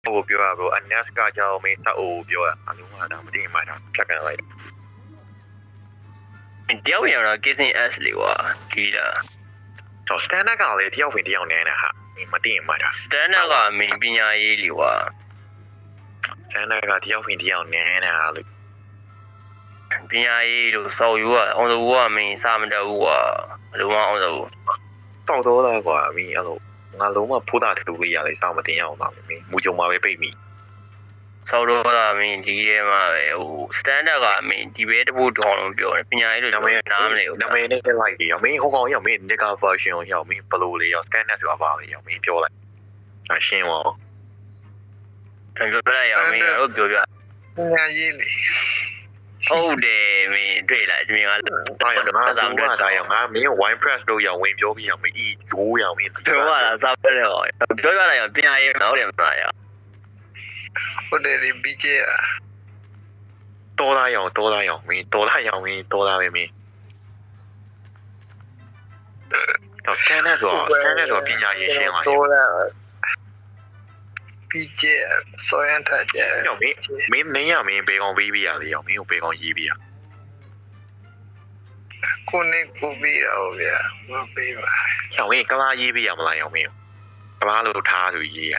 ဟိုပြောရဘရိုအနက်စ်ကကြောင်မင်းတောက်ပြောတာအလုံးကဒါမသိမှတာဖြတ်ကန်လိုက် တယောက်ပြန်တော့ kissing s လေကွာကြီးတာ တော့စတန်ဒတ်ကလည်းတယောက်ဝင်တယောက်နဲနေတာဟာမသိမှတာ standard ကမင်းပညာရေးလေကွာ စတန်ဒတ်ကတယောက်ဝင်တယောက်နဲနေတာလို့ ပညာရေးလို့စောက်ယူကအောင်စဘူးကမင်းစာမတက်ဘူးကွာဘယ်လိုမှအောင်စဘူး တောက်တော့လာကွာမင်းအဲ့လိုငါလုံးဝဖိုးတာတူလေးရလေစောင့်မတင်ရအောင်ပါမင်းမူကြုံမှာပဲပိတ်မိ စောက်တော့တာမင်းဒီထဲမှာပဲဟို standard ကမင်းဒီဘဲတပုတ်တောင်းလို့ပြောတယ်ပညာရေးလို့နားမလဲဘူး နာမည်နဲ့လိုက်ပြီးရောမင်းဟိုကောင်ရောက်မင်း nigga version ရောက်မင်းဘလို့လေးရောက် scan နဲ့ဆိုတာပါလေရောက်မင်းပြောလိုက်အရှင်းပါ ပြောပြရအောင်မင်းတို့ပြောပြ ငါရေးလေ ဟုတ်တယ်မင်းတွေ့လားဒီမင်းက ဒါရငါဒါရငါမင်း wine press လို့ရောက်ဝင်ပြောပြီးရောက်မင်း e ကိုရောက်မင်း ပြောရတာစားပြတယ်ဟောပြောပြလိုက်အောင်ပညာရေးဟုတ်တယ်မလားရ ဟုတ်တယ်ဒီဘီဂျေอ่ะ တော်လာရောက်မင်းတော်လာရောက်မင်းတော်လာပဲမင်းတော့ scan နဲ့ဆိုပညာရေးရှင်းလာရော တော်လာဘီဂျေဆိုရင်ထားကြ ရောက်မင်းရမင်းဘေကောင်ပေးပြရလေရောက်မင်းကိုဘေကောင်ရေးပြရ ကိုနေကိုပြီးတော့ဗျာမပေးပါ ရောက်မင်းကလားရေးပြရမလားရောက်မင်းကလားလို့ထားဆိုရေးရ